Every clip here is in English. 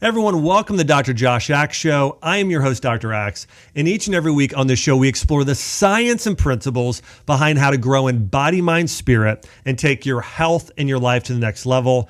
Everyone, welcome to the Dr. Josh Axe Show. I am your host, Dr. Axe, and each and every week on this show, we explore the science and principles behind how to grow in body, mind, spirit, and take your health and your life to the next level.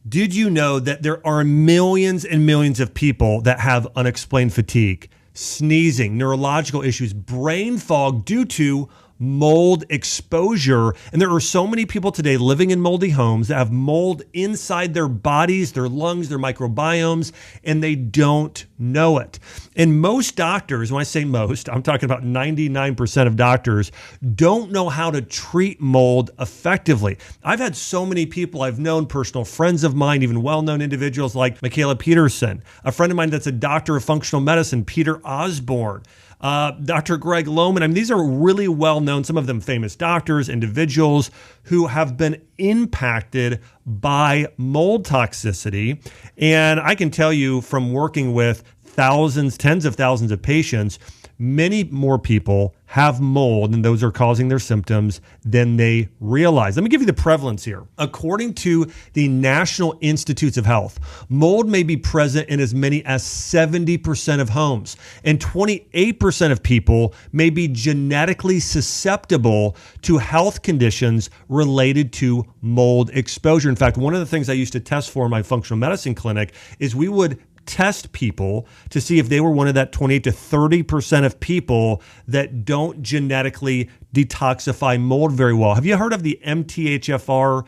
Did you know that there are millions and millions of people that have unexplained fatigue, sneezing, neurological issues, brain fog due to mold exposure? And there are so many people today living in moldy homes that have mold inside their bodies, their lungs, their microbiomes, and they don't know it. And most doctors, when I say most, I'm talking about 99% of doctors, don't know how to treat mold effectively. I've had so many people I've known, personal friends of mine, even well-known individuals like Michaela Peterson, a friend of mine that's a doctor of functional medicine, Peter Osborne, Dr. Greg Lohman. I mean, these are really well-known, some of them famous doctors, individuals who have been impacted by mold toxicity. And I can tell you from working with thousands, tens of thousands of patients, many more people have mold and those are causing their symptoms than they realize. Let me give you the prevalence here. According to the National Institutes of Health, mold may be present in as many as 70% of homes, and 28% of people may be genetically susceptible to health conditions related to mold exposure. In fact, one of the things I used to test for in my functional medicine clinic is we would test people to see if they were one of that 28 to 30% of people that don't genetically detoxify mold very well. Have you heard of the MTHFR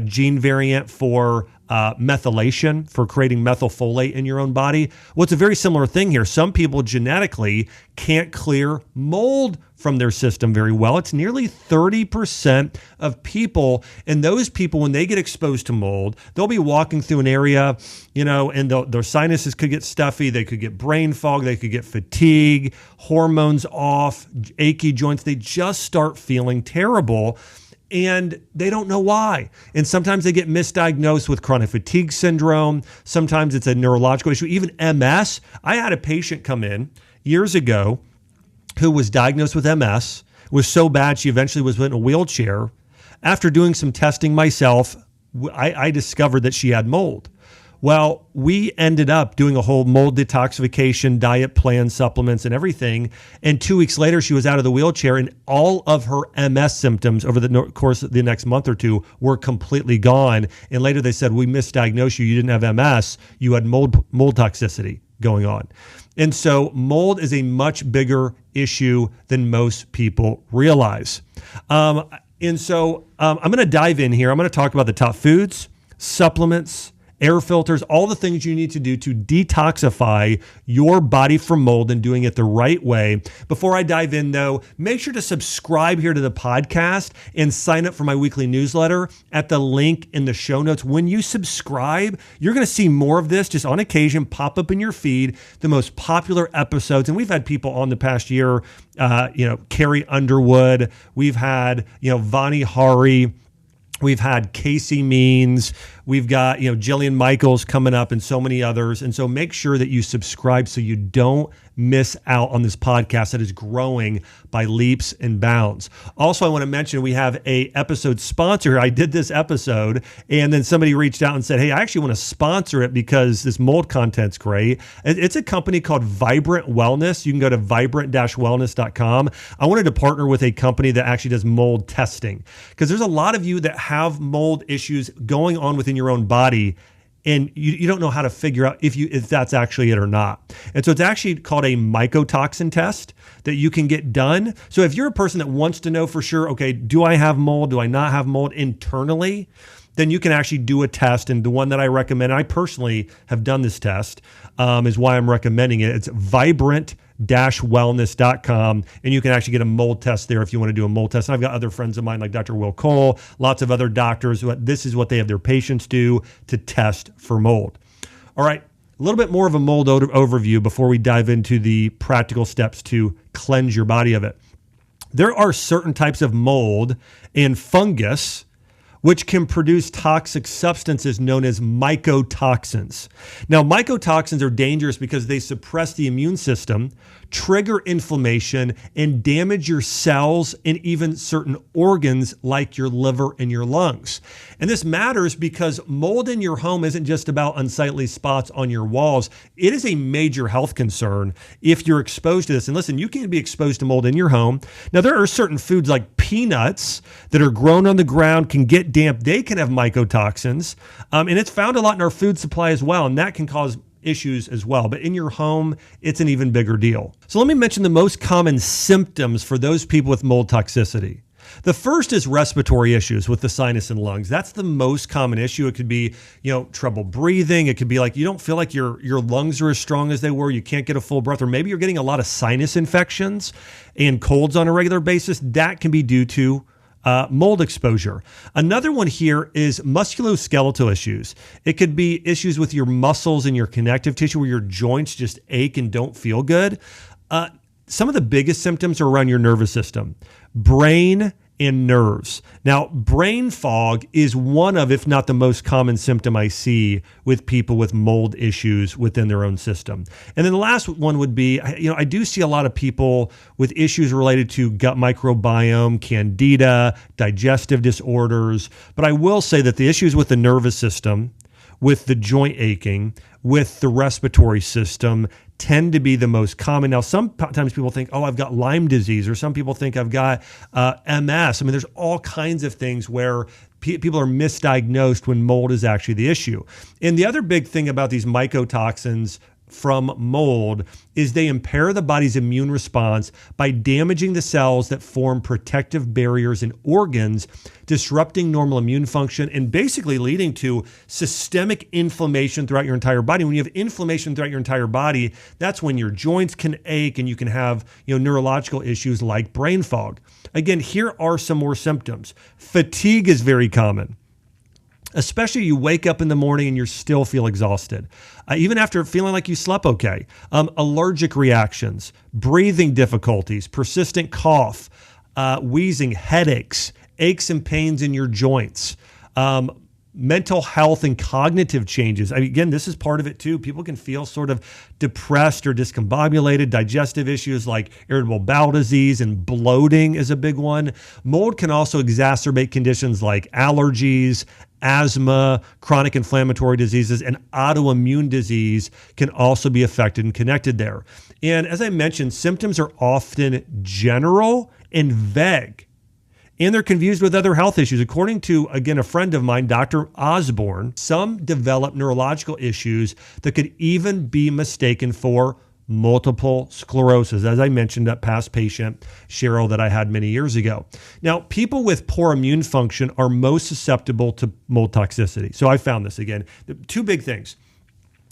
gene variant for methylation, for creating methylfolate in your own body? Well, it's a very similar thing here. Some people genetically can't clear mold from their system very well. It's nearly 30% of people. And those people, when they get exposed to mold, they'll be walking through an area, and their sinuses could get stuffy. They could get brain fog. They could get fatigue, hormones off, achy joints. They just start feeling terrible. And they don't know why. And sometimes they get misdiagnosed with chronic fatigue syndrome. Sometimes it's a neurological issue, even MS. I had a patient come in years ago who was diagnosed with MS. It was so bad she eventually was put in a wheelchair. After doing some testing myself, I discovered that she had mold. Well, we ended up doing a whole mold detoxification diet plan, supplements, and everything. And 2 weeks later, she was out of the wheelchair, and all of her MS symptoms over the course of the next month or two were completely gone. And later they said, we misdiagnosed you. You didn't have MS. You had mold toxicity going on. And so mold is a much bigger issue than most people realize. And so I'm going to dive in here. I'm going to talk about the top foods, supplements, air filters, all the things you need to do to detoxify your body from mold and doing it the right way. Before I dive in, though, make sure to subscribe here to the podcast and sign up for my weekly newsletter at the link in the show notes. When you subscribe, you're going to see more of this just on occasion pop up in your feed, the most popular episodes. And we've had people on the past year, Carrie Underwood. We've had, Vani Hari. We've had Casey Means. We've got, Jillian Michaels coming up and so many others. And so make sure that you subscribe so you don't miss out on this podcast that is growing by leaps and bounds. Also, I want to mention we have a episode sponsor. I did this episode and then somebody reached out and said, hey, I actually want to sponsor it because this mold content's great. It's a company called Vibrant Wellness. You can go to vibrant-wellness.com. I wanted to partner with a company that actually does mold testing because there's a lot of you that have mold issues going on within your own body and you don't know how to figure out if that's actually it or not. And so it's actually called a mycotoxin test that you can get done. So if you're a person that wants to know for sure, okay, do I have mold? Do I not have mold internally? Then you can actually do a test. And the one that I recommend, I personally have done this test, is why I'm recommending it. It's vibrant-wellness.com. And you can actually get a mold test there if you want to do a mold test. And I've got other friends of mine like Dr. Will Cole, lots of other doctors. This is what they have their patients do to test for mold. All right, a little bit more of a mold overview before we dive into the practical steps to cleanse your body of it. There are certain types of mold and fungus which can produce toxic substances known as mycotoxins. Now, mycotoxins are dangerous because they suppress the immune system, trigger inflammation, and damage your cells and even certain organs like your liver and your lungs. And this matters because mold in your home isn't just about unsightly spots on your walls. It is a major health concern if you're exposed to this. And listen, you can be exposed to mold in your home. Now, there are certain foods like peanuts that are grown on the ground, can get damp. They can have mycotoxins. And it's found a lot in our food supply as well. And that can cause issues as well. But in your home, it's an even bigger deal. So let me mention the most common symptoms for those people with mold toxicity. The first is respiratory issues with the sinus and lungs. That's the most common issue. It could be, trouble breathing. It could be like you don't feel like your lungs are as strong as they were. You can't get a full breath, or maybe you're getting a lot of sinus infections and colds on a regular basis. That can be due to mold exposure. Another one here is musculoskeletal issues. It could be issues with your muscles and your connective tissue where your joints just ache and don't feel good. Some of the biggest symptoms are around your nervous system, brain and nerves. Now, brain fog is one of, if not the most common symptom I see with people with mold issues within their own system. And then the last one would be, I do see a lot of people with issues related to gut microbiome, candida, digestive disorders. But I will say that the issues with the nervous system, with the joint aching, with the respiratory system tend to be the most common. Now, sometimes people think, I've got Lyme disease, or some people think I've got MS. I mean, there's all kinds of things where people are misdiagnosed when mold is actually the issue. And the other big thing about these mycotoxins from mold is they impair the body's immune response by damaging the cells that form protective barriers in organs, disrupting normal immune function, and basically leading to systemic inflammation throughout your entire body. When you have inflammation throughout your entire body, that's when your joints can ache and you can have neurological issues like brain fog. Again, here are some more symptoms. Fatigue is very common. Especially you wake up in the morning and you still feel exhausted, even after feeling like you slept okay. Allergic reactions, breathing difficulties, persistent cough, wheezing, headaches, aches and pains in your joints, mental health and cognitive changes. Again, this is part of it too. People can feel sort of depressed or discombobulated. Digestive issues like irritable bowel disease and bloating is a big one. Mold can also exacerbate conditions like allergies, asthma, chronic inflammatory diseases, and autoimmune disease can also be affected and connected there. And as I mentioned, symptoms are often general and vague, and they're confused with other health issues. According to, again, a friend of mine, Dr. Osborne, some develop neurological issues that could even be mistaken for multiple sclerosis, as I mentioned, that past patient, Cheryl, that I had many years ago. Now, people with poor immune function are most susceptible to mold toxicity. So I found this again. Two big things.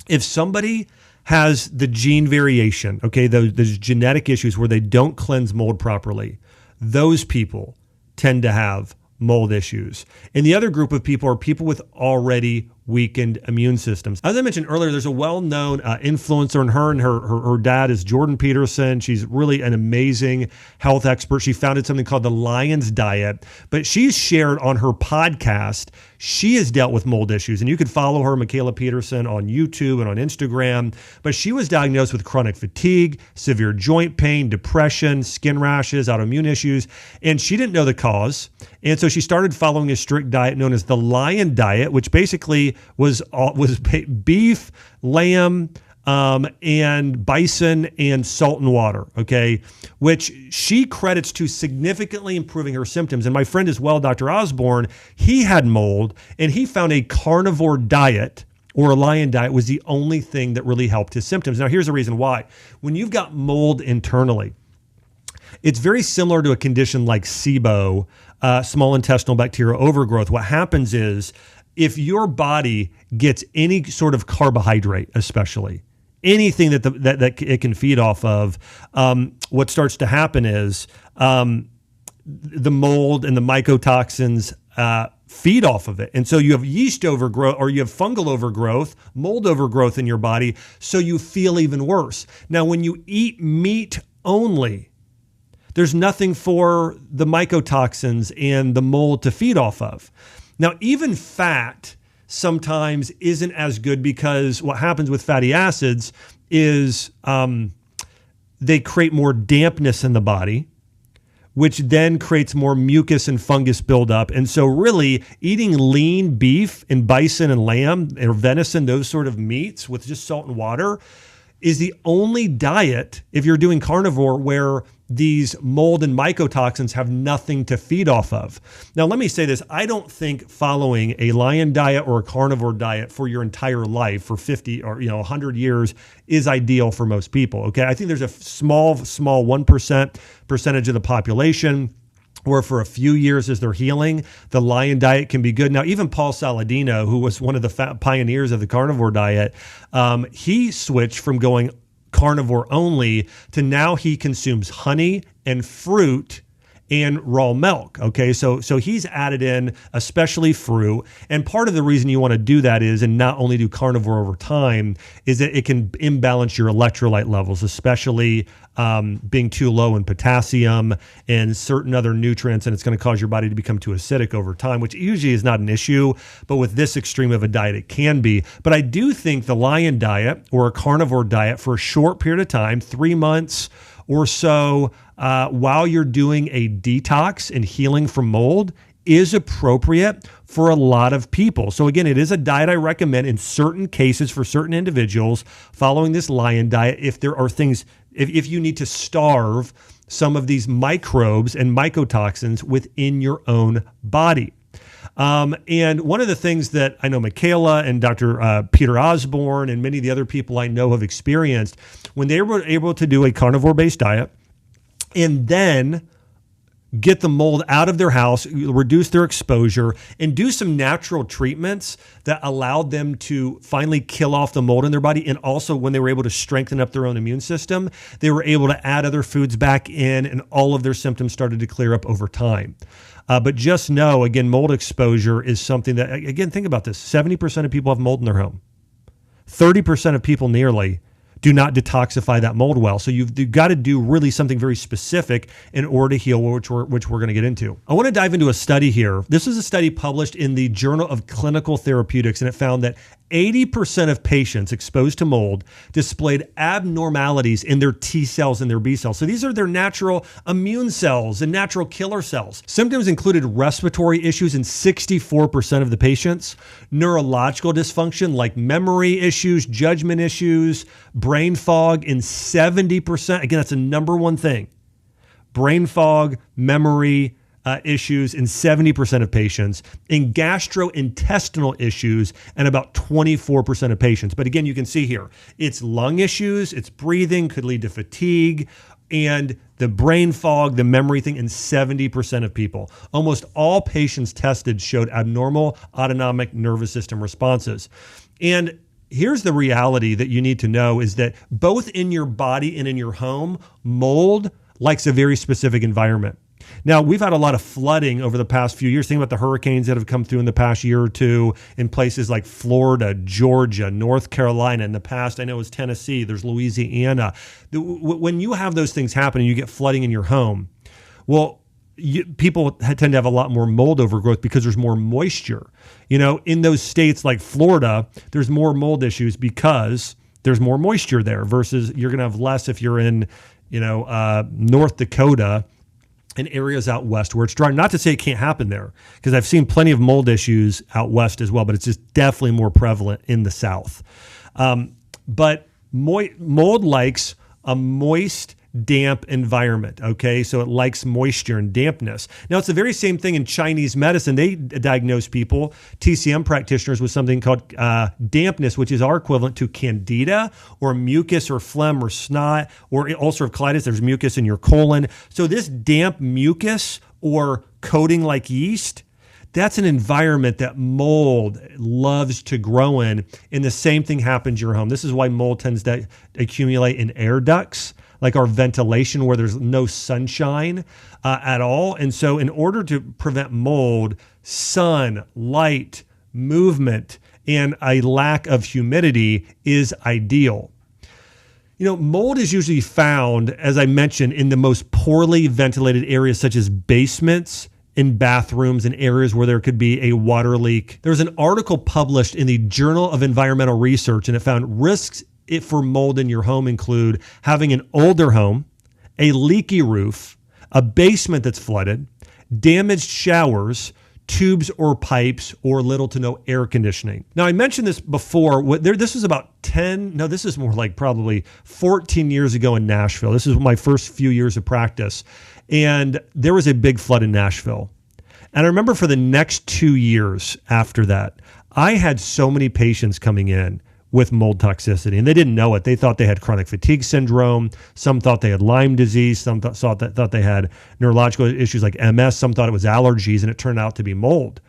If somebody has the gene variation, okay, those genetic issues where they don't cleanse mold properly, those people tend to have mold issues. And the other group of people are people with already weakened immune systems. As I mentioned earlier, there's a well-known influencer, and her dad is Jordan Peterson. She's really an amazing health expert. She founded something called the Lion's Diet, but she's shared on her podcast, she has dealt with mold issues. And you could follow her, Michaela Peterson, on YouTube and on Instagram. But she was diagnosed with chronic fatigue, severe joint pain, depression, skin rashes, autoimmune issues, and she didn't know the cause. And so she started following a strict diet known as the Lion Diet, which basically was beef, lamb, and bison and salt and water, okay, which she credits to significantly improving her symptoms. And my friend as well, Dr. Osborne, he had mold, and he found a carnivore diet or a lion diet was the only thing that really helped his symptoms. Now, here's the reason why. When you've got mold internally, it's very similar to a condition like SIBO, small intestinal bacterial overgrowth. What happens is if your body gets any sort of carbohydrate, especially anything that it can feed off of, what starts to happen is the mold and the mycotoxins feed off of it. And so you have yeast overgrowth, or you have fungal overgrowth, mold overgrowth in your body, so you feel even worse. Now, when you eat meat only, there's nothing for the mycotoxins and the mold to feed off of. Now, even fat sometimes isn't as good, because what happens with fatty acids is they create more dampness in the body, which then creates more mucus and fungus buildup. And so really eating lean beef and bison and lamb or venison, those sort of meats with just salt and water, is the only diet, if you're doing carnivore, where these mold and mycotoxins have nothing to feed off of. Now, let me say this. I don't think following a lion diet or a carnivore diet for your entire life for 50 or 100 years is ideal for most people. Okay. I think there's a small 1% of the population where for a few years as they're healing, the lion diet can be good. Now, even Paul Saladino, who was one of the pioneers of the carnivore diet, he switched from going carnivore only to now he consumes honey and fruit and raw milk. Okay, so he's added in especially fruit. And part of the reason you want to do that is, and not only do carnivore over time, is that it can imbalance your electrolyte levels, especially being too low in potassium and certain other nutrients, and it's going to cause your body to become too acidic over time, which usually is not an issue, but with this extreme of a diet, it can be. But I do think the lion diet or a carnivore diet for a short period of time, 3 months or so, while you're doing a detox and healing from mold, is appropriate for a lot of people. So again, it is a diet I recommend in certain cases for certain individuals following this lion diet. If there are things, if you need to starve some of these microbes and mycotoxins within your own body. And one of the things that I know Michaela and Dr. Peter Osborne and many of the other people I know have experienced, when they were able to do a carnivore-based diet and then get the mold out of their house, reduce their exposure, and do some natural treatments that allowed them to finally kill off the mold in their body. And also when they were able to strengthen up their own immune system, they were able to add other foods back in, and all of their symptoms started to clear up over time. But just know, again, mold exposure is something that, again, think about this. 70% of people have mold in their home. 30% of people nearly do not detoxify that mold well. So you've got to do really something very specific in order to heal, which we're going to get into. I want to dive into a study here. This is a study published in the Journal of Clinical Therapeutics, and it found that 80% of patients exposed to mold displayed abnormalities in their T cells and their B cells. So these are their natural immune cells and natural killer cells. Symptoms included respiratory issues in 64% of the patients, neurological dysfunction like memory issues, judgment issues, brain fog in 70%. Again, that's the number one thing. Brain fog, memory issues in 70% of patients, and gastrointestinal issues in about 24% of patients. But again, you can see here, it's lung issues, it's breathing, could lead to fatigue, and the brain fog, the memory thing in 70% of people. Almost all patients tested showed abnormal autonomic nervous system responses. And here's the reality that you need to know is that both in your body and in your home, mold likes a very specific environment. Now, we've had a lot of flooding over the past few years. Think about the hurricanes that have come through in the past year or two in places like Florida, Georgia, North Carolina. In the past, I know it was Tennessee, there's Louisiana. When you have those things happen and you get flooding in your home, well, people tend to have a lot more mold overgrowth because there's more moisture. In those states like Florida, there's more mold issues because there's more moisture there versus you're going to have less if you're in, North Dakota and areas out west where it's dry. Not to say it can't happen there, because I've seen plenty of mold issues out west as well, but it's just definitely more prevalent in the south. But mold likes a moist, damp environment, okay? So it likes moisture and dampness. Now, it's the very same thing in Chinese medicine. They diagnose people, TCM practitioners, with something called dampness, which is our equivalent to candida or mucus or phlegm or snot or ulcerative colitis. There's mucus in your colon. So this damp mucus or coating like yeast, that's an environment that mold loves to grow in. And the same thing happens in your home. This is why mold tends to accumulate in air ducts, like our ventilation, where there's no sunshine at all. And so in order to prevent mold, sun, light, movement, and a lack of humidity is ideal. Mold is usually found, as I mentioned, in the most poorly ventilated areas such as basements in bathrooms and areas where there could be a water leak. There was an article published in the Journal of Environmental Research, and it found risks for mold in your home include having an older home, a leaky roof, a basement that's flooded, damaged showers, tubes or pipes, or little to no air conditioning. Now, I mentioned this before. This was about this is more like probably 14 years ago in Nashville. This is my first few years of practice. And there was a big flood in Nashville. And I remember for the next 2 years after that, I had so many patients coming in with mold toxicity, and they didn't know it. They thought they had chronic fatigue syndrome. Some thought they had Lyme disease. Some thought they had neurological issues like MS. Some thought it was allergies, and it turned out to be mold.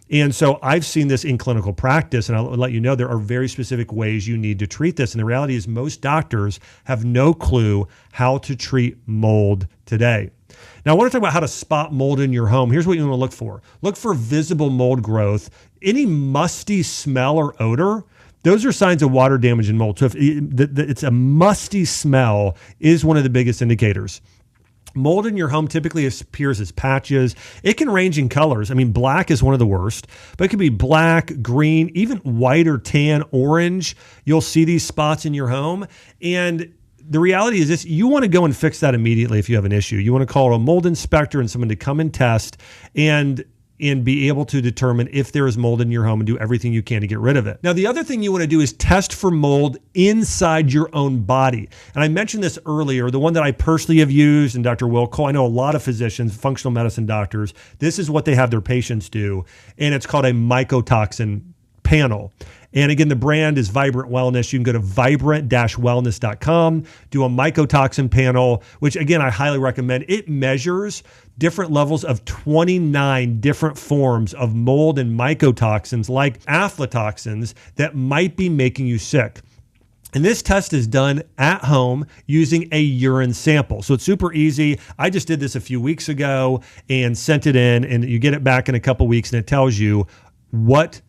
And so I've seen this in clinical practice, and I'll let you know there are very specific ways you need to treat this. And the reality is most doctors have no clue how to treat mold today. Now, I want to talk about how to spot mold in your home. Here's what you want to look for. Look for visible mold growth. Any musty smell or odor, those are signs of water damage and mold. So if it's a musty smell is one of the biggest indicators. Mold in your home typically appears as patches. It can range in colors. I mean, black is one of the worst, but it could be black, green, even white or tan, orange. You'll see these spots in your home. And the reality is this, you want to go and fix that immediately if you have an issue. You want to call a mold inspector and someone to come and test and be able to determine if there is mold in your home and do everything you can to get rid of it. Now, the other thing you want to do is test for mold inside your own body. And I mentioned this earlier, the one that I personally have used, and Dr. Will Cole, I know a lot of physicians, functional medicine doctors, this is what they have their patients do, and it's called a mycotoxin panel. And again, the brand is Vibrant Wellness. You can go to vibrant-wellness.com, do a mycotoxin panel, which again, I highly recommend. It measures different levels of 29 different forms of mold and mycotoxins like aflatoxins that might be making you sick. And this test is done at home using a urine sample. So it's super easy. I just did this a few weeks ago and sent it in, and you get it back in a couple weeks, and it tells you what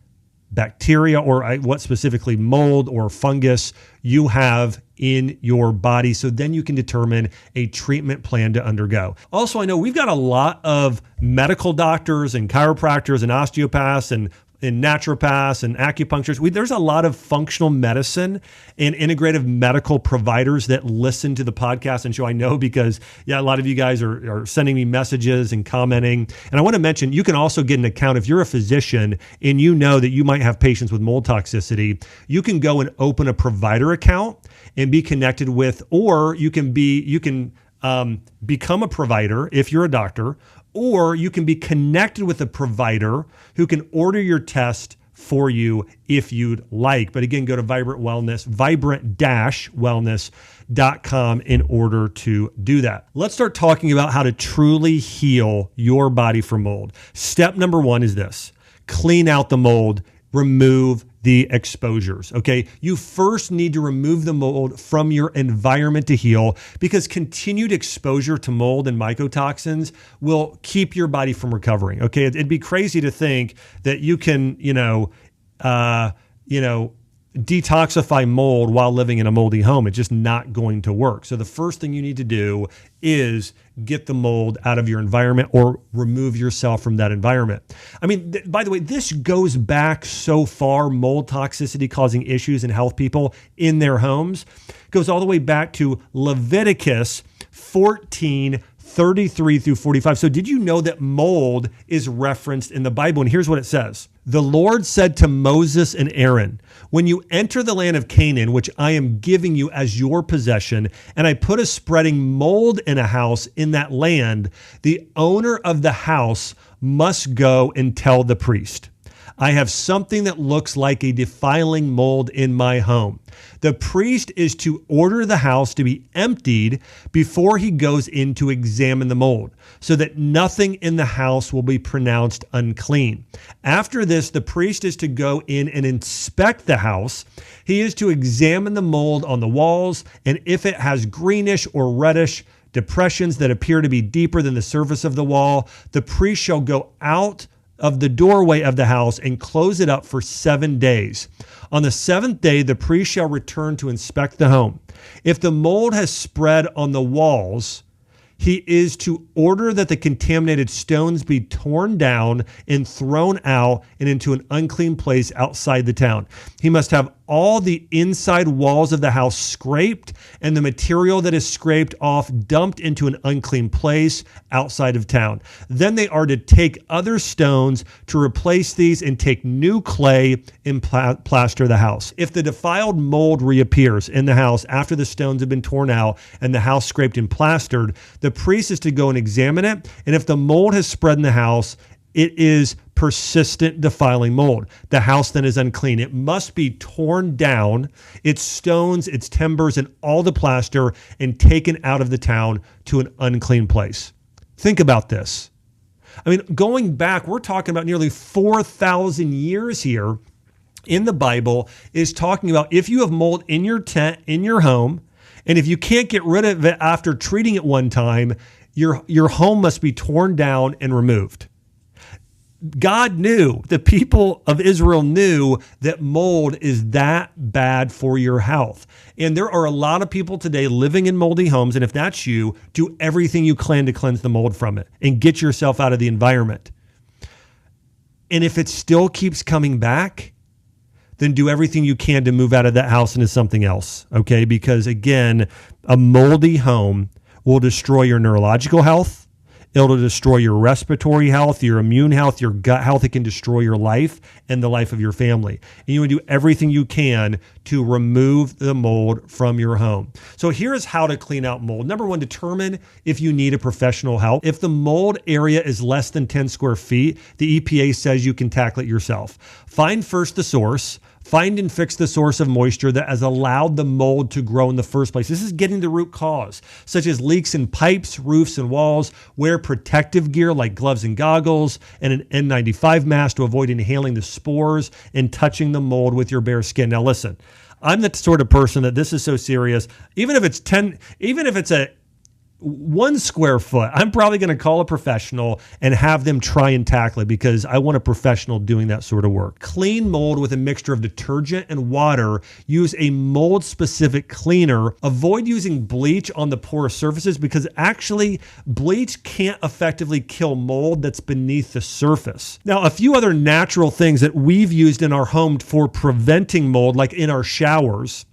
bacteria or what specifically mold or fungus you have in your body. So then you can determine a treatment plan to undergo. Also, I know we've got a lot of medical doctors and chiropractors and osteopaths and naturopaths and acupuncturists. There's a lot of functional medicine and integrative medical providers that listen to the podcast and show. I know because, a lot of you guys are sending me messages and commenting. And I want to mention, you can also get an account if you're a physician and you know that you might have patients with mold toxicity. You can go and open a provider account and be connected with, or you can become a provider if you're a doctor, or you can be connected with a provider who can order your test for you if you'd like. But again, go to vibrant-wellness.com in order to do that. Let's start talking about how to truly heal your body from mold. Step number 1 is this: clean out the mold, remove the exposures, okay? You first need to remove the mold from your environment to heal, because continued exposure to mold and mycotoxins will keep your body from recovering, okay? It'd be crazy to think that you can, detoxify mold while living in a moldy home. It's just not going to work. So the first thing you need to do is get the mold out of your environment or remove yourself from that environment. I mean, by the way, this goes back so far, mold toxicity causing issues in health people in their homes, goes all the way back to Leviticus 14:33 through 45. So did you know that mold is referenced in the Bible? And here's what it says. The Lord said to Moses and Aaron, when you enter the land of Canaan, which I am giving you as your possession, and I put a spreading mold in a house in that land, the owner of the house must go and tell the priest, I have something that looks like a defiling mold in my home. The priest is to order the house to be emptied before he goes in to examine the mold, so that nothing in the house will be pronounced unclean. After this, the priest is to go in and inspect the house. He is to examine the mold on the walls, and if it has greenish or reddish depressions that appear to be deeper than the surface of the wall, the priest shall go out of the doorway of the house and close it up for 7 days. On the 7th day, the priest shall return to inspect the home. If the mold has spread on the walls, He is to order that the contaminated stones be torn down and thrown out and into an unclean place outside the town. He must have all the inside walls of the house scraped and the material that is scraped off dumped into an unclean place outside of town. Then they are to take other stones to replace these and take new clay and plaster the house. If the defiled mold reappears in the house after the stones have been torn out and the house scraped and plastered, the priest is to go and examine it. And if the mold has spread in the house, it is persistent defiling mold. The house then is unclean. It must be torn down, its stones, its timbers, and all the plaster, and taken out of the town to an unclean place. Think about this. I mean, going back, we're talking about nearly 4,000 years here in the Bible is talking about if you have mold in your tent, in your home, and if you can't get rid of it after treating it one time, your home must be torn down and removed. God knew, the people of Israel knew that mold is that bad for your health. And there are a lot of people today living in moldy homes. And if that's you, do everything you can to cleanse the mold from it and get yourself out of the environment. And if it still keeps coming back, then do everything you can to move out of that house into something else. Okay. Because again, a moldy home will destroy your neurological health. It'll destroy your respiratory health, your immune health, your gut health. It can destroy your life and the life of your family. And you want to do everything you can to remove the mold from your home. So here's how to clean out mold. Number one, determine if you need a professional help. If the mold area is less than 10 square feet, the EPA says you can tackle it yourself. Find first the source. Find and fix the source of moisture that has allowed the mold to grow in the first place. This is getting the root cause, such as leaks in pipes, roofs, and walls. Wear protective gear like gloves and goggles and an N95 mask to avoid inhaling the spores and touching the mold with your bare skin. Now listen, I'm the sort of person that this is so serious. Even if it's a 1 square foot, I'm probably going to call a professional and have them try and tackle it because I want a professional doing that sort of work. Clean mold with a mixture of detergent and water. Use a mold-specific cleaner. Avoid using bleach on the porous surfaces because actually bleach can't effectively kill mold that's beneath the surface. Now, a few other natural things that we've used in our home for preventing mold, like in our showers,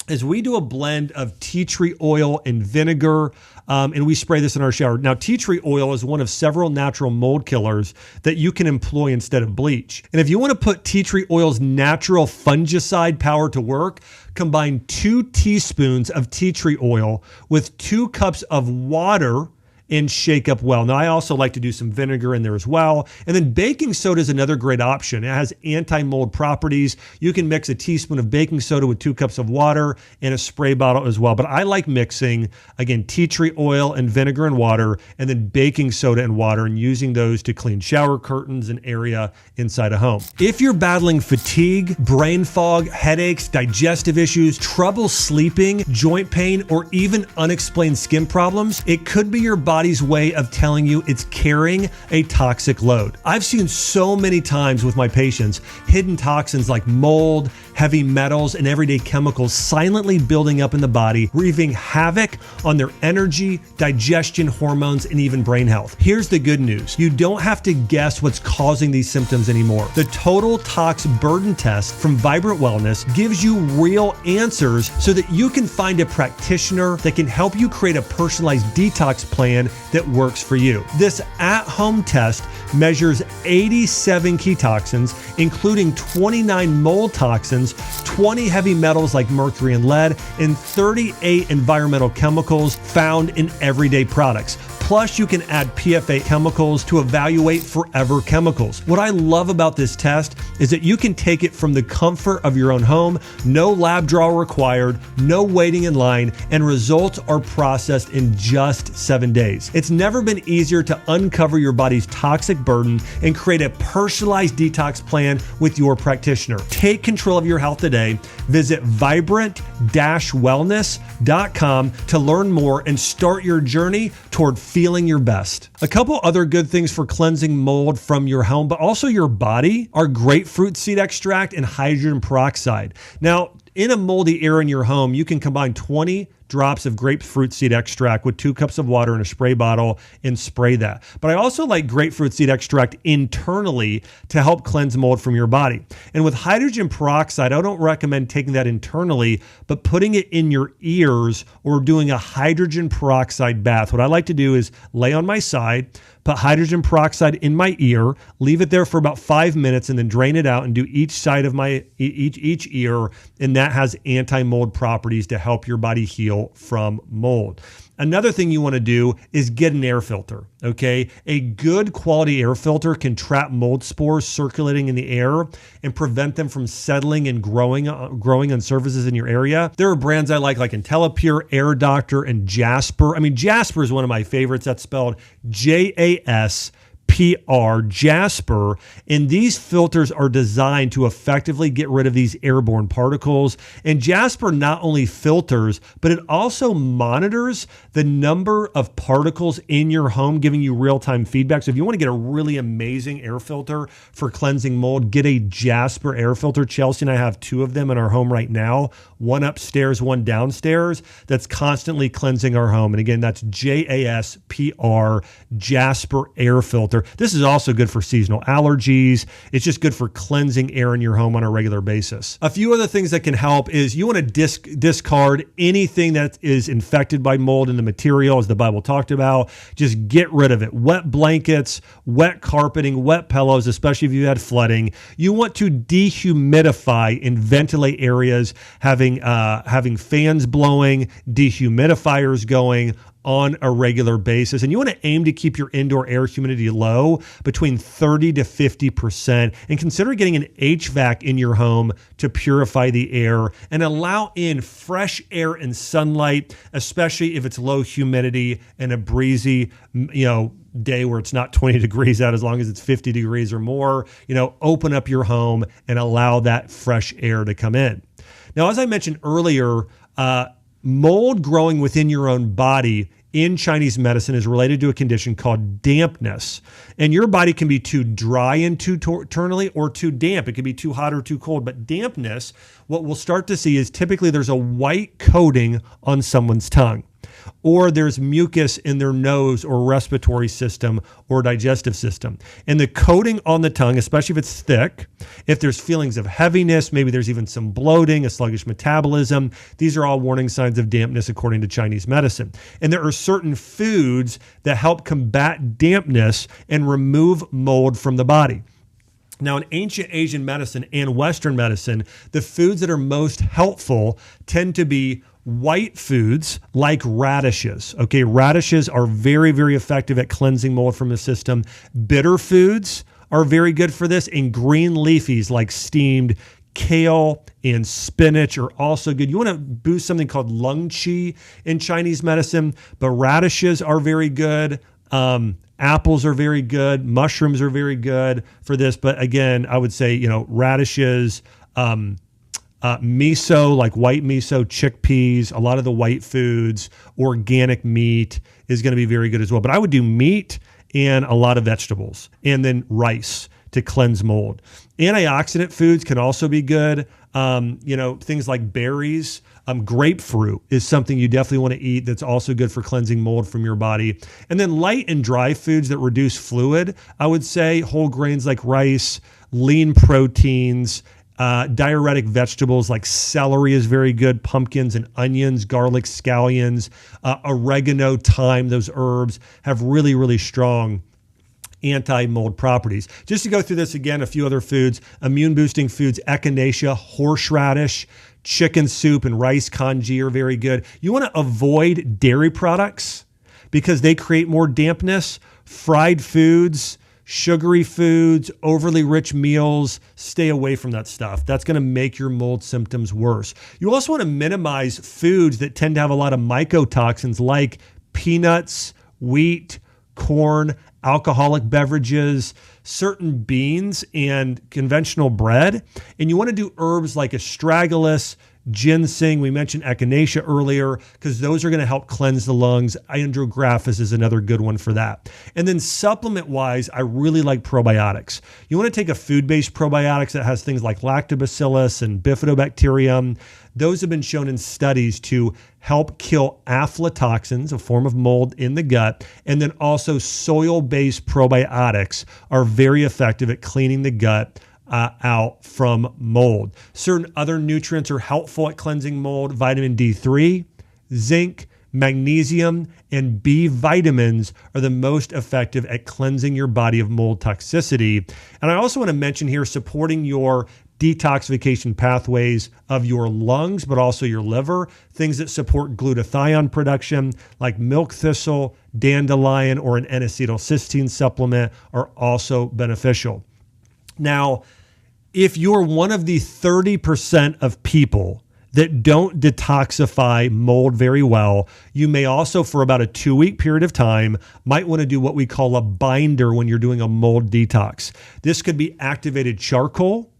is we do a blend of tea tree oil and vinegar, and we spray this in our shower. Now, tea tree oil is one of several natural mold killers that you can employ instead of bleach. And if you want to put tea tree oil's natural fungicide power to work, combine 2 teaspoons of tea tree oil with 2 cups of water and shake up well. Now, I also like to do some vinegar in there as well. And then baking soda is another great option. It has anti-mold properties. You can mix a teaspoon of baking soda with 2 cups of water in a spray bottle as well. But I like mixing, again, tea tree oil and vinegar and water, and then baking soda and water, and using those to clean shower curtains and area inside a home. If you're battling fatigue, brain fog, headaches, digestive issues, trouble sleeping, joint pain, or even unexplained skin problems, it could be your body's way of telling you it's carrying a toxic load. I've seen so many times with my patients hidden toxins like mold, heavy metals, and everyday chemicals silently building up in the body, wreaking havoc on their energy, digestion, hormones, and even brain health. Here's the good news. You don't have to guess what's causing these symptoms anymore. The Total Tox Burden Test from Vibrant Wellness gives you real answers so that you can find a practitioner that can help you create a personalized detox plan that works for you. This at-home test measures 87 key toxins, including 29 mold toxins, 20 heavy metals like mercury and lead, and 38 environmental chemicals found in everyday products. Plus, you can add PFA chemicals to evaluate forever chemicals. What I love about this test is that you can take it from the comfort of your own home, no lab draw required, no waiting in line, and results are processed in just 7 days. It's never been easier to uncover your body's toxic burden and create a personalized detox plan with your practitioner. Take control of your health today. Visit vibrant-wellness.com to learn more and start your journey toward feeling your best. A couple other good things for cleansing mold from your home, but also your body, are grapefruit seed extract and hydrogen peroxide. Now, in a moldy area in your home, you can combine 20 drops of grapefruit seed extract with 2 cups of water in a spray bottle and spray that. But I also like grapefruit seed extract internally to help cleanse mold from your body. And with hydrogen peroxide, I don't recommend taking that internally, but putting it in your ears or doing a hydrogen peroxide bath. What I like to do is lay on my side, put hydrogen peroxide in my ear, leave it there for about 5 minutes, and then drain it out and do each side of my each ear, and that has anti-mold properties to help your body heal from mold. Another thing you want to do is get an air filter, okay? A good quality air filter can trap mold spores circulating in the air and prevent them from settling and growing on surfaces in your area. There are brands I like IntelliPure, Air Doctor, and Jasper. I mean, Jasper is one of my favorites. That's spelled JASPR, Jasper. And these filters are designed to effectively get rid of these airborne particles. And Jasper not only filters, but it also monitors the number of particles in your home, giving you real-time feedback. So if you want to get a really amazing air filter for cleansing mold, get a Jasper air filter. Chelsea and I have 2 of them in our home right now, one upstairs, one downstairs, that's constantly cleansing our home. And again, that's JASPR, Jasper air filter. This is also good for seasonal allergies. It's just good for cleansing air in your home on a regular basis. A few other things that can help is you want to discard anything that is infected by mold in the material, as the Bible talked about. Just get rid of it. Wet blankets, wet carpeting, wet pillows, especially if you had flooding. You want to dehumidify and ventilate areas, having fans blowing, dehumidifiers going on a regular basis. And you want to aim to keep your indoor air humidity low, between 30 to 50%, and consider getting an HVAC in your home to purify the air and allow in fresh air and sunlight, especially if it's low humidity and a breezy, day where it's not 20 degrees out, as long as it's 50 degrees or more. Open up your home and allow that fresh air to come in. Now, as I mentioned earlier, mold growing within your own body in Chinese medicine is related to a condition called dampness. And your body can be too dry internally or too damp. It can be too hot or too cold. But dampness, what we'll start to see is typically there's a white coating on someone's tongue, or there's mucus in their nose or respiratory system or digestive system. And the coating on the tongue, especially if it's thick, if there's feelings of heaviness, maybe there's even some bloating, a sluggish metabolism, these are all warning signs of dampness according to Chinese medicine. And there are certain foods that help combat dampness and remove mold from the body. Now, in ancient Asian medicine and Western medicine, the foods that are most helpful tend to be white foods like radishes. Okay, radishes are very, very effective at cleansing mold from the system. Bitter foods are very good for this, and green leafies like steamed kale and spinach are also good. You want to boost something called lung qi in Chinese medicine, but radishes are very good. Apples are very good. Mushrooms are very good for this. But again, I would say, radishes, miso, like white miso, chickpeas, a lot of the white foods, organic meat is going to be very good as well. But I would do meat and a lot of vegetables, and then rice to cleanse mold. Antioxidant foods can also be good. Things like berries. Grapefruit is something you definitely want to eat that's also good for cleansing mold from your body. And then light and dry foods that reduce fluid, I would say whole grains like rice, lean proteins, diuretic vegetables like celery is very good, pumpkins and onions, garlic, scallions, oregano, thyme, those herbs have really, really strong anti-mold properties. Just to go through this again, a few other foods, immune-boosting foods, echinacea, horseradish, chicken soup, and rice congee are very good. You want to avoid dairy products because they create more dampness. Fried foods, sugary foods, overly rich meals, stay away from that stuff. That's going to make your mold symptoms worse. You also want to minimize foods that tend to have a lot of mycotoxins like peanuts, wheat, corn, alcoholic beverages, certain beans, and conventional bread. And you want to do herbs like astragalus, ginseng. We mentioned echinacea earlier because those are going to help cleanse the lungs. Andrographis is another good one for that. And then supplement-wise, I really like probiotics. You want to take a food-based probiotics that has things like lactobacillus and bifidobacterium. those have been shown in studies to help kill aflatoxins, a form of mold in the gut. And then also soil-based probiotics are very effective at cleaning the gut out from mold. Certain other nutrients are helpful at cleansing mold. Vitamin D3, zinc, magnesium, and B vitamins are the most effective at cleansing your body of mold toxicity. And I also want to mention here supporting your detoxification pathways of your lungs, but also your liver. Things that support glutathione production, like milk thistle, dandelion, or an N-acetylcysteine supplement, are also beneficial. Now, if you're one of the 30% of people that don't detoxify mold very well, you may also, for about a 2-week period of time, might want to do what we call a binder when you're doing a mold detox. This could be activated charcoal,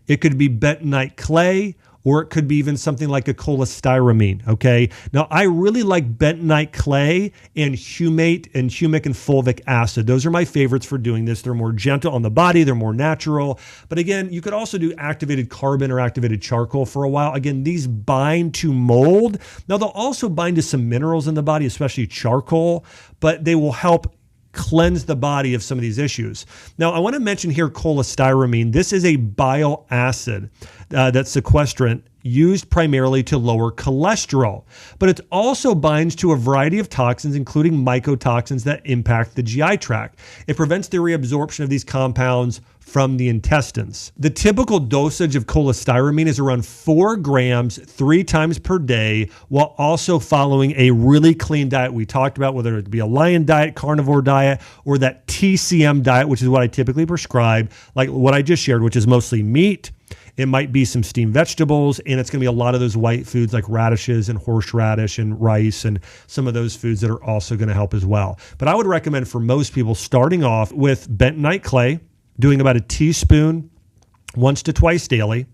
it could be bentonite clay, or it could be even something like a cholestyramine, okay? Now, I really like bentonite clay and humic and fulvic acid. Those are my favorites for doing this. They're more gentle on the body. They're more natural. But again, you could also do activated carbon or activated charcoal for a while. Again, these bind to mold. Now, they'll also bind to some minerals in the body, especially charcoal, but they will help cleanse the body of some of these issues. Now, I want to mention here cholestyramine. This is a bile acid that's sequestrant used primarily to lower cholesterol, but it also binds to a variety of toxins, including mycotoxins that impact the GI tract. It prevents the reabsorption of these compounds from the intestines. The typical dosage of cholestyramine is around 4 grams 3 times per day, while also following a really clean diet we talked about, whether it be a lion diet, carnivore diet, or that TCM diet, which is what I typically prescribe, like what I just shared, which is mostly meat. It might be some steamed vegetables, and it's going to be a lot of those white foods like radishes and horseradish and rice and some of those foods that are also going to help as well. But I would recommend for most people starting off with bentonite clay, doing about a teaspoon once to twice daily,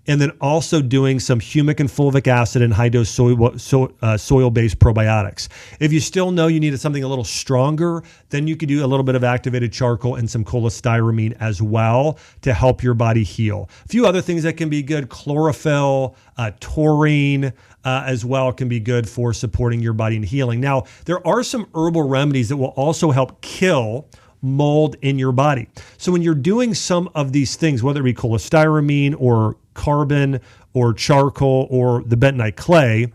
and then also doing some humic and fulvic acid and high-dose soil-based probiotics. If you still know you needed something a little stronger, then you could do a little bit of activated charcoal and some cholestyramine as well to help your body heal. A few other things that can be good, chlorophyll, taurine, as well can be good for supporting your body and healing. Now, there are some herbal remedies that will also help kill mold in your body. So when you're doing some of these things, whether it be cholestyramine or carbon or charcoal or the bentonite clay,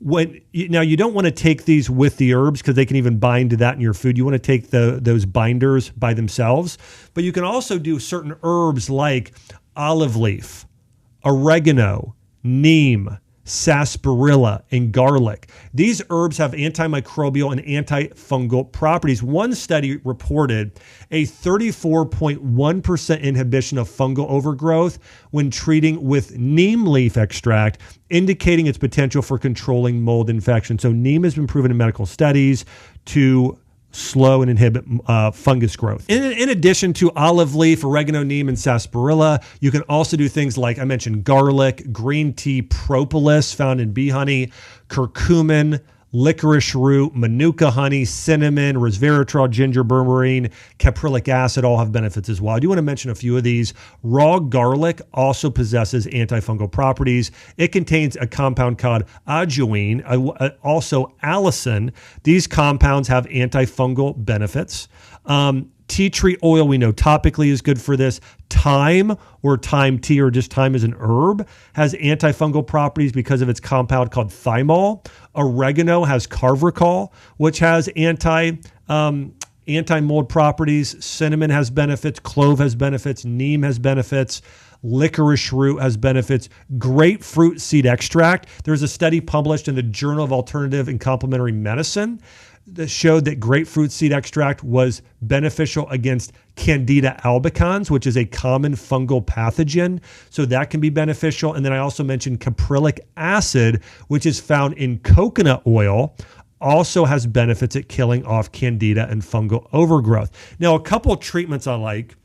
now you don't want to take these with the herbs because they can even bind to that in your food. You want to take those binders by themselves, but you can also do certain herbs like olive leaf, oregano, neem, sarsaparilla, and garlic. These herbs have antimicrobial and antifungal properties. One study reported a 34.1% inhibition of fungal overgrowth when treating with neem leaf extract, indicating its potential for controlling mold infection. So neem has been proven in medical studies to slow and inhibit fungus growth. In addition to olive leaf, oregano, neem, and sarsaparilla, you can also do things like I mentioned garlic, green tea, propolis found in bee honey, curcumin, licorice root, manuka honey, cinnamon, resveratrol, ginger, berberine, caprylic acid all have benefits as well. I do want to mention a few of these. Raw garlic also possesses antifungal properties. It contains a compound called ajoine, also allicin. These compounds have antifungal benefits. Tea tree oil we know topically is good for this. Thyme or thyme tea or just thyme as an herb has antifungal properties because of its compound called thymol. Oregano has carvacol, which has anti-mold properties. Cinnamon has benefits. Clove has benefits. Neem has benefits. Licorice root has benefits. Grapefruit seed extract. There's a study published in the Journal of Alternative and Complementary Medicine that showed that grapefruit seed extract was beneficial against Candida albicans, which is a common fungal pathogen. So that can be beneficial. And then I also mentioned caprylic acid, which is found in coconut oil, also has benefits at killing off Candida and fungal overgrowth. Now, a couple of treatments I like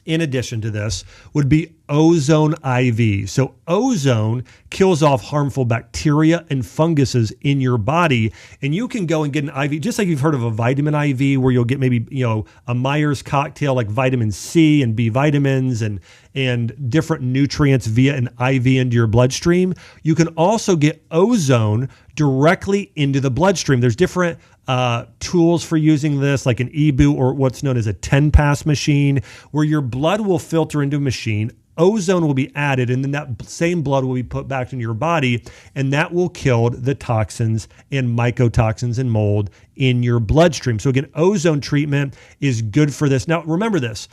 in addition to this would be ozone IV. So ozone kills off harmful bacteria and funguses in your body. And you can go and get an IV, just like you've heard of a vitamin IV where you'll get maybe, a Myers cocktail like vitamin C and B vitamins and different nutrients via an IV into your bloodstream. You can also get ozone directly into the bloodstream. There's different tools for using this, like an EBU or what's known as a 10-pass machine, where your blood will filter into a machine. Ozone will be added, and then that same blood will be put back into your body, and that will kill the toxins and mycotoxins and mold in your bloodstream. So again, ozone treatment is good for this. Now, remember this.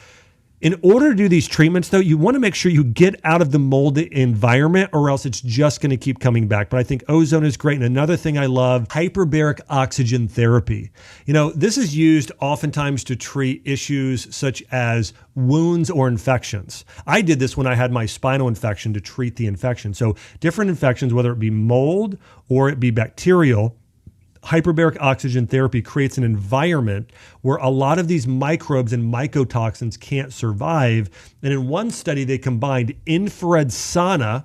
In order to do these treatments, though, you want to make sure you get out of the moldy environment or else it's just going to keep coming back. But I think ozone is great. And another thing I love, hyperbaric oxygen therapy. This is used oftentimes to treat issues such as wounds or infections. I did this when I had my spinal infection to treat the infection. So different infections, whether it be mold or it be bacterial, hyperbaric oxygen therapy creates an environment where a lot of these microbes and mycotoxins can't survive. And in one study, they combined infrared sauna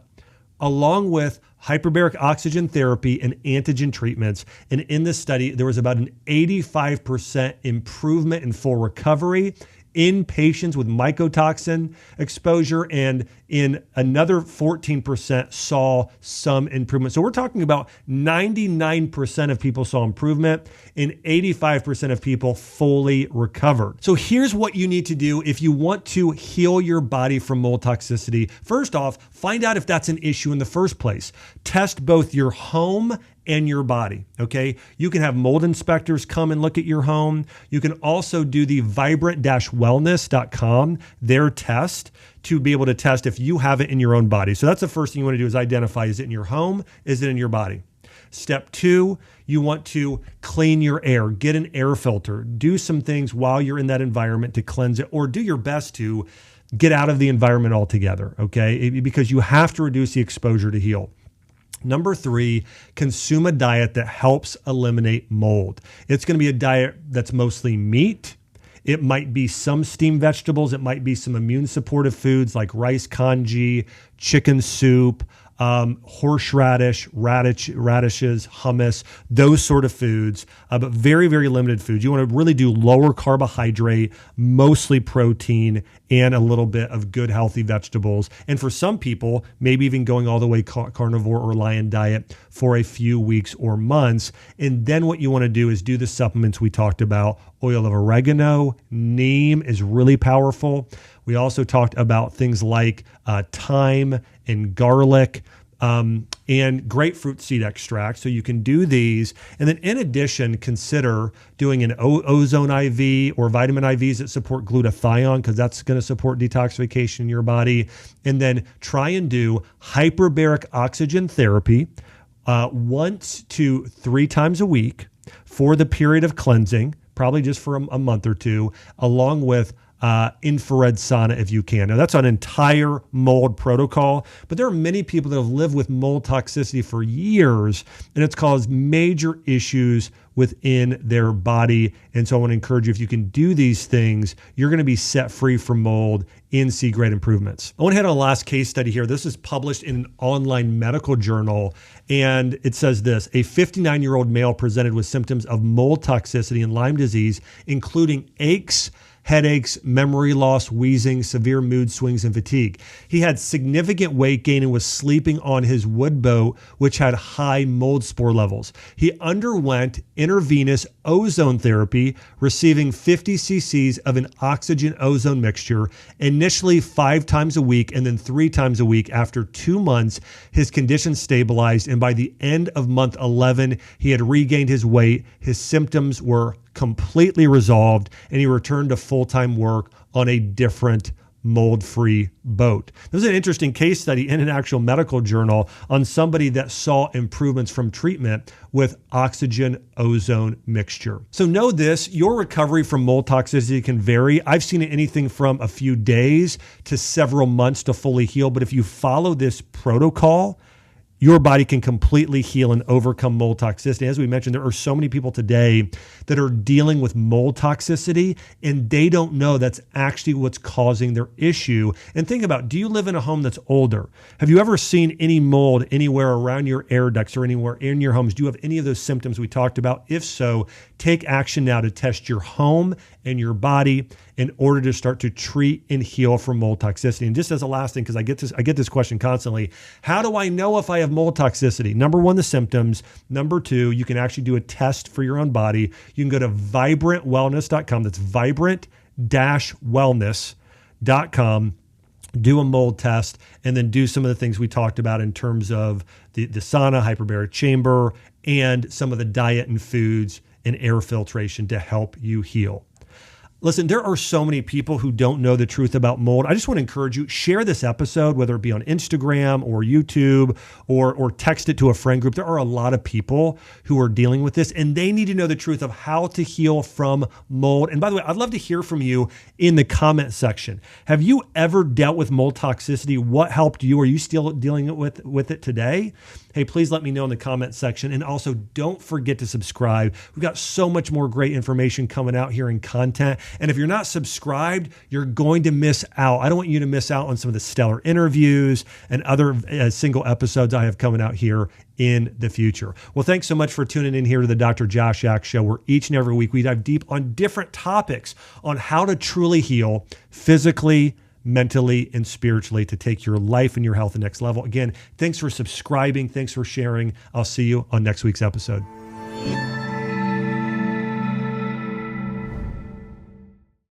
along with hyperbaric oxygen therapy and antigen treatments. And in this study, there was about an 85% improvement in full recovery in patients with mycotoxin exposure, and in another 14% saw some improvement. So we're talking about 99% of people saw improvement and 85% of people fully recovered. So here's what you need to do if you want to heal your body from mold toxicity. First off, find out if that's an issue in the first place. Test both your home and your body, okay? You can have mold inspectors come and look at your home. You can also do the vibrant-wellness.com, their test, to be able to test if you have it in your own body. So that's the first thing you want to do is identify, is it in your home? Is it in your body? Step 2, you want to clean your air, get an air filter, do some things while you're in that environment to cleanse it, or do your best to get out of the environment altogether, okay? Because you have to reduce the exposure to heal. Number 3, consume a diet that helps eliminate mold. It's going to be a diet that's mostly meat. It might be some steamed vegetables. It might be some immune supportive foods like rice congee, chicken soup, horseradish, radishes, hummus, those sort of foods, but very, very limited foods. You want to really do lower carbohydrate, mostly protein, and a little bit of good, healthy vegetables. And for some people, maybe even going all the way carnivore or lion diet for a few weeks or months. And then what you want to do is do the supplements we talked about. Oil of oregano, neem is really powerful. We also talked about things like thyme and garlic and grapefruit seed extract. So you can do these. And then in addition, consider doing an ozone IV or vitamin IVs that support glutathione, because that's going to support detoxification in your body. And then try and do hyperbaric oxygen therapy 1 to 3 times a week for the period of cleansing, probably just for a month or two, along with infrared sauna if you can. Now that's an entire mold protocol, but there are many people that have lived with mold toxicity for years, and it's caused major issues within their body. And so I want to encourage you, if you can do these things, you're going to be set free from mold and see great improvements. I want to head on a last case study here. This is published in an online medical journal, and it says this: a 59-year-old male presented with symptoms of mold toxicity and Lyme disease, including aches, headaches, memory loss, wheezing, severe mood swings, and fatigue. He had significant weight gain and was sleeping on his wood boat, which had high mold spore levels. He underwent intravenous ozone therapy, receiving 50 cc's of an oxygen ozone mixture, initially 5 times a week and then 3 times a week. After 2 months, his condition stabilized, and by the end of month 11, he had regained his weight. His symptoms were completely resolved, and he returned to full-time work on a different mold-free boat. This is an interesting case study in an actual medical journal on somebody that saw improvements from treatment with oxygen ozone mixture. So know this, your recovery from mold toxicity can vary. I've seen it anything from a few days to several months to fully heal, but if you follow this protocol, your body can completely heal and overcome mold toxicity. As we mentioned, there are so many people today that are dealing with mold toxicity and they don't know that's actually what's causing their issue. And think about, do you live in a home that's older? Have you ever seen any mold anywhere around your air ducts or anywhere in your homes? Do you have any of those symptoms we talked about? If so, take action now to test your home and your body in order to start to treat and heal from mold toxicity. And just as a last thing, because I get this question constantly, how do I know if I have mold toxicity? Number one, the symptoms. Number two, you can actually do a test for your own body. You can go to vibrantwellness.com. That's vibrant-wellness.com. Do a mold test, and then do some of the things we talked about in terms of the sauna, hyperbaric chamber, and some of the diet and foods and air filtration to help you heal. Listen, there are so many people who don't know the truth about mold. I just want to encourage you, share this episode, whether it be on Instagram or YouTube or text it to a friend group. There are a lot of people who are dealing with this and they need to know the truth of how to heal from mold. And by the way, I'd love to hear from you in the comment section. Have you ever dealt with mold toxicity? What helped you? Are you still dealing with it today? Hey, please let me know in the comment section. And also don't forget to subscribe. We've got so much more great information coming out here in content. And if you're not subscribed, you're going to miss out. I don't want you to miss out on some of the stellar interviews and other single episodes I have coming out here in the future. Well, thanks so much for tuning in here to the Dr. Josh Axe Show, where each and every week we dive deep on different topics on how to truly heal physically, mentally, and spiritually to take your life and your health to the next level. Again, thanks for subscribing. Thanks for sharing. I'll see you on next week's episode.